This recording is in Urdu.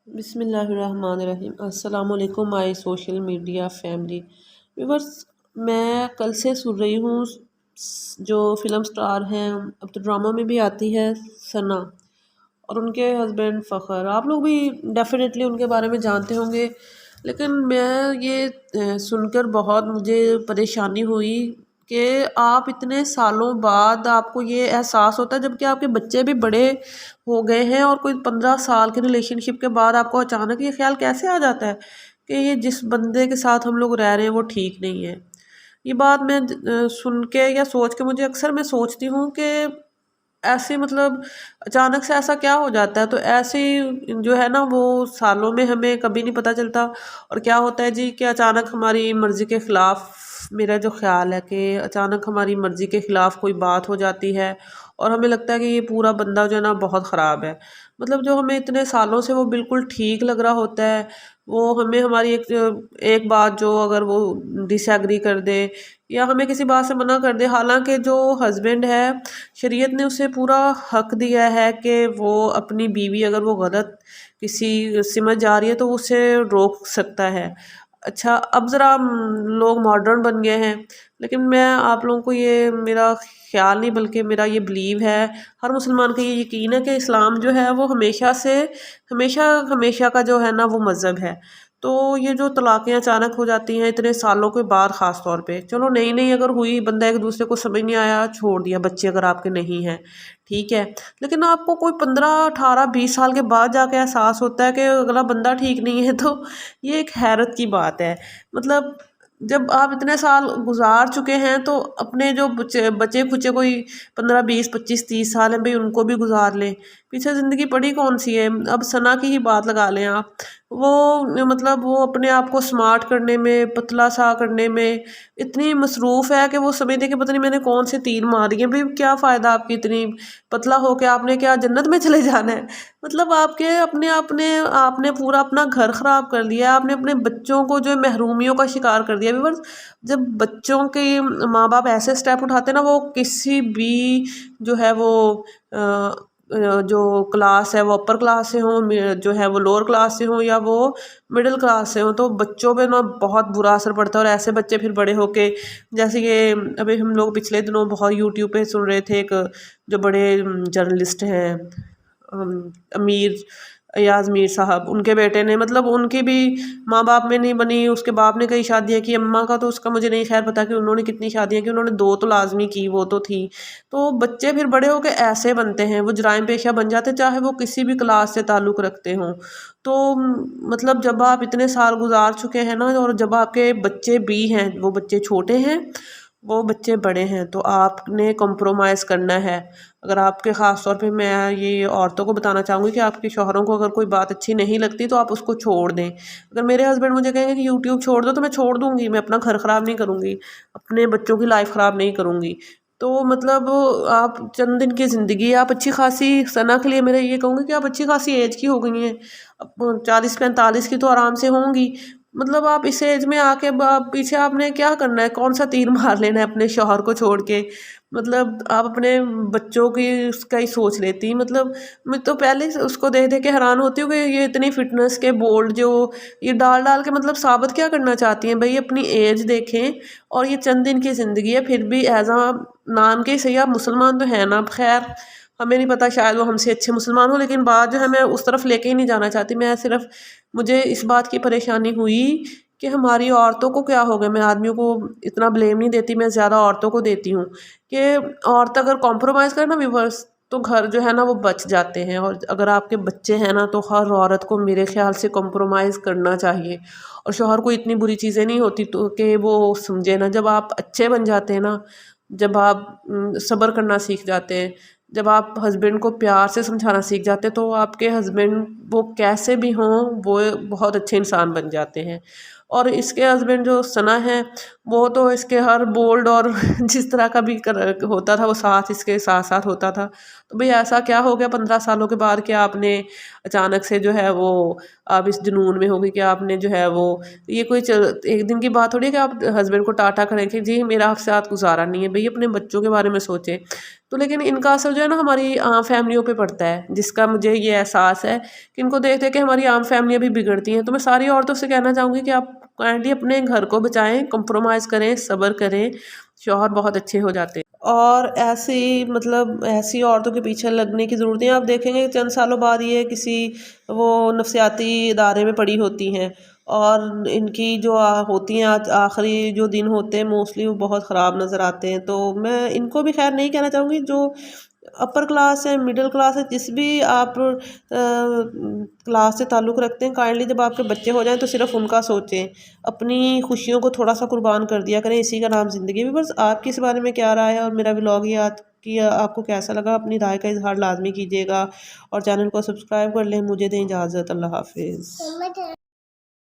بسم اللہ الرحمن الرحیم۔ السلام علیکم my social media family viewers. میں کل سے سن رہی ہوں جو فلم سٹار ہیں، اب تو ڈرامہ میں بھی آتی ہے، ثنا اور ان کے ہسبینڈ فخر۔ آپ لوگ بھی ڈیفینیٹلی ان کے بارے میں جانتے ہوں گے، لیکن میں یہ سن کر بہت مجھے پریشانی ہوئی کہ آپ اتنے سالوں بعد آپ کو یہ احساس ہوتا ہے، جب کہ آپ کے بچے بھی بڑے ہو گئے ہیں، اور کوئی 15 سال کے ریلیشن شپ کے بعد آپ کو اچانک یہ خیال کیسے آ جاتا ہے کہ یہ جس بندے کے ساتھ ہم لوگ رہ رہے ہیں وہ ٹھیک نہیں ہے۔ یہ بات میں سن کے یا سوچ کے مجھے اکثر میں سوچتی ہوں کہ ایسے مطلب اچانک سے ایسا کیا ہو جاتا ہے، تو ایسے ہی جو ہے نا وہ سالوں میں ہمیں کبھی نہیں پتہ چلتا، اور کیا ہوتا ہے جی کہ اچانک ہماری مرضی کے خلاف، میرا جو خیال ہے کہ اچانک ہماری مرضی کے خلاف کوئی بات ہو جاتی ہے، اور ہمیں لگتا ہے کہ یہ پورا بندہ جو ہے نا بہت خراب ہے۔ مطلب جو ہمیں اتنے سالوں سے وہ بالکل ٹھیک لگ رہا ہوتا ہے، وہ ہمیں ہماری ایک بات جو اگر وہ ڈس ایگری کر دے یا ہمیں کسی بات سے منع کر دے، حالانکہ جو ہسبینڈ ہے شریعت نے اسے پورا حق دیا ہے کہ وہ اپنی بیوی اگر وہ غلط کسی سمجھ جا رہی ہے تو اسے روک سکتا ہے۔ اچھا، اب ذرا لوگ ماڈرن بن گئے ہیں، لیکن میں آپ لوگوں کو یہ میرا خیال نہیں بلکہ میرا یہ بلیو ہے، ہر مسلمان کا یہ یقین ہے کہ اسلام جو ہے وہ ہمیشہ سے ہمیشہ ہمیشہ کا جو ہے نا وہ مذہب ہے۔ تو یہ جو طلاقیں اچانک ہو جاتی ہیں اتنے سالوں کے بعد، خاص طور پہ چلو نئی نئی اگر ہوئی، بندہ ایک دوسرے کو سمجھ نہیں آیا، چھوڑ دیا، بچے اگر آپ کے نہیں ہیں ٹھیک ہے، لیکن آپ کو کوئی 15 18 20 سال کے بعد جا کے احساس ہوتا ہے کہ اگلا بندہ ٹھیک نہیں ہے، تو یہ ایک حیرت کی بات ہے۔ مطلب جب آپ اتنے سال گزار چکے ہیں تو اپنے جو بچے کھچے کوئی 15 20 25 30 سال ہیں بھئی ان کو بھی گزار لیں، پیچھے زندگی پڑی کون سی ہے۔ اب ثنا کی ہی بات لگا لیں آپ، وہ مطلب وہ اپنے آپ کو سمارٹ کرنے میں، پتلا سا کرنے میں اتنی مصروف ہے کہ وہ سمجھتے کہ پتہ نہیں میں نے کون سے تیر مار دیے۔ بھئی کیا فائدہ آپ کی اتنی پتلا ہو کے، آپ نے کیا جنت میں چلے جانا ہے؟ مطلب آپ کے آپ نے پورا اپنا گھر خراب کر لیا، آپ نے اپنے بچوں کو جو محرومیوں کا شکار کر دیا۔ ویورز، جب بچوں کے ماں باپ ایسے سٹیپ اٹھاتے ہیں نا، وہ کسی بھی جو ہے وہ جو کلاس ہے وہ اپر کلاس سے ہوں، جو ہے وہ لوور کلاس سے ہوں یا وہ مڈل کلاس سے ہوں، تو بچوں پہ نا بہت برا اثر پڑتا ہے۔ اور ایسے بچے پھر بڑے ہو کے، جیسے کہ ابھی ہم لوگ پچھلے دنوں بہت یوٹیوب پہ سن رہے تھے، ایک جو بڑے جرنلسٹ ہیں، امیر ایاز میر صاحب، ان کے بیٹے نے، مطلب ان کی بھی ماں باپ میں نہیں بنی، اس کے باپ نے کئی شادیاں کی، اماں کا تو اس کا مجھے نہیں خیر پتا کہ انہوں نے کتنی شادیاں کی، انہوں نے 2 تو لازمی کی، وہ تو تھی۔ تو بچے پھر بڑے ہو کے ایسے بنتے ہیں، وہ جرائم پیشہ بن جاتے ہیں، چاہے وہ کسی بھی کلاس سے تعلق رکھتے ہوں۔ تو مطلب جب آپ اتنے سال گزار چکے ہیں نا، اور جب آپ کے بچے بھی ہیں، وہ بچے چھوٹے ہیں، وہ بچے بڑے ہیں، تو آپ نے کمپرومائز کرنا ہے۔ اگر آپ کے خاص طور پہ میں یہ عورتوں کو بتانا چاہوں گی کہ آپ کے شوہروں کو اگر کوئی بات اچھی نہیں لگتی تو آپ اس کو چھوڑ دیں۔ اگر میرے ہسبینڈ مجھے کہیں گے کہ یوٹیوب چھوڑ دو تو میں چھوڑ دوں گی، میں اپنا گھر خراب نہیں کروں گی، اپنے بچوں کی لائف خراب نہیں کروں گی۔ تو مطلب آپ چند دن کی زندگی ہے، آپ اچھی خاصی، ثنا کے لیے میرے یہ کہوں گی کہ آپ اچھی خاصی ایج کی ہو گئی ہیں، اب 40 45 کی تو آرام سے ہوں گی۔ مطلب آپ اس ایج میں آ کے پیچھے آپ نے کیا کرنا ہے، کون سا تیر مار لینا ہے اپنے شوہر کو چھوڑ کے؟ مطلب آپ اپنے بچوں کی اس کا ہی سوچ لیتی۔ مطلب میں تو پہلے اس کو دیکھ دیکھ کے حیران ہوتی ہوں کہ یہ اتنی فٹنس کے بولڈ جو یہ ڈال ڈال کے مطلب ثابت کیا کرنا چاہتی ہیں؟ بھئی اپنی ایج دیکھیں، اور یہ چند دن کی زندگی ہے، پھر بھی ایز اے نام کے صحیح آپ مسلمان تو ہیں نا۔ خیر ہمیں نہیں پتا، شاید وہ ہم سے اچھے مسلمان ہوں، لیکن بات جو ہے میں اس طرف لے کے ہی نہیں جانا چاہتی۔ میں صرف مجھے اس بات کی پریشانی ہوئی کہ ہماری عورتوں کو کیا ہو گیا، میں آدمیوں کو اتنا بلیم نہیں دیتی، میں زیادہ عورتوں کو دیتی ہوں کہ عورت اگر کمپرومائز کرے نا ویورس، تو گھر جو ہے نا وہ بچ جاتے ہیں۔ اور اگر آپ کے بچے ہیں نا، تو ہر عورت کو میرے خیال سے کمپرومائز کرنا چاہیے، اور شوہر کو اتنی بری چیزیں نہیں ہوتی تو کہ وہ سمجھے نا۔ جب آپ اچھے بن جاتے ہیں نا، جب آپ صبر کرنا سیکھ جاتے ہیں، جب آپ ہسبینڈ کو پیار سے سمجھانا سیکھ جاتے ہیں، تو آپ کے ہسبینڈ وہ کیسے بھی ہوں وہ بہت اچھے انسان بن جاتے ہیں۔ اور اس کے ہسبینڈ جو ثنا ہے وہ تو اس کے ہر بولڈ اور جس طرح کا بھی ہوتا تھا وہ ساتھ اس کے ساتھ ساتھ ہوتا تھا. تو بھئی ایسا کیا ہو گیا 15 سالوں کے بعد کہ آپ نے اچانک سے جو ہے وہ آپ اس جنون میں ہوگی کہ آپ نے جو ہے وہ یہ کوئی ایک دن کی بات تھوڑی ہے کہ آپ ہسبینڈ کو ٹاٹا کریں کہ جی میرا آپ ساتھ گزارا نہیں ہے. بھئی اپنے بچوں کے بارے میں سوچیں. تو لیکن ان کا اثر جو ہے نا ہماری عام فیملیوں پہ پڑتا ہے، جس کا مجھے یہ احساس ہے کہ ان کو دیکھ دیکھ کے ہماری عام فیملیاں بھی بگڑتی ہیں. تو میں ساری عورتوں سے کہنا چاہوں گی کہ آپ کائنڈلی اپنے گھر کو بچائیں، کمپرومائز کریں، صبر کریں، شوہر بہت اچھے ہو جاتے ہیں. اور ایسی عورتوں کے پیچھے لگنے کی ضرورت ہے. آپ دیکھیں گے چند سالوں بعد یہ کسی وہ نفسیاتی ادارے میں پڑی ہوتی ہیں اور ان کی جو ہوتی ہیں آخری جو دن ہوتے ہیں موسٹلی وہ بہت خراب نظر آتے ہیں. تو میں ان کو بھی خیر نہیں کہنا چاہوں گی، جو اپر کلاس ہے، مڈل کلاس ہے، جس بھی آپ کلاس سے تعلق رکھتے ہیں، کائنڈلی جب آپ کے بچے ہو جائیں تو صرف ان کا سوچیں، اپنی خوشیوں کو تھوڑا سا قربان کر دیا کریں، اسی کا نام زندگی. بھی بس آپ کی اس بارے میں کیا رائے ہے اور میرا ولاگ یہ آپ کو کیسا لگا، اپنی رائے کا اظہار لازمی کیجیے گا اور چینل کو سبسکرائب کر لیں. مجھے دیں اجازت. اللہ حافظ.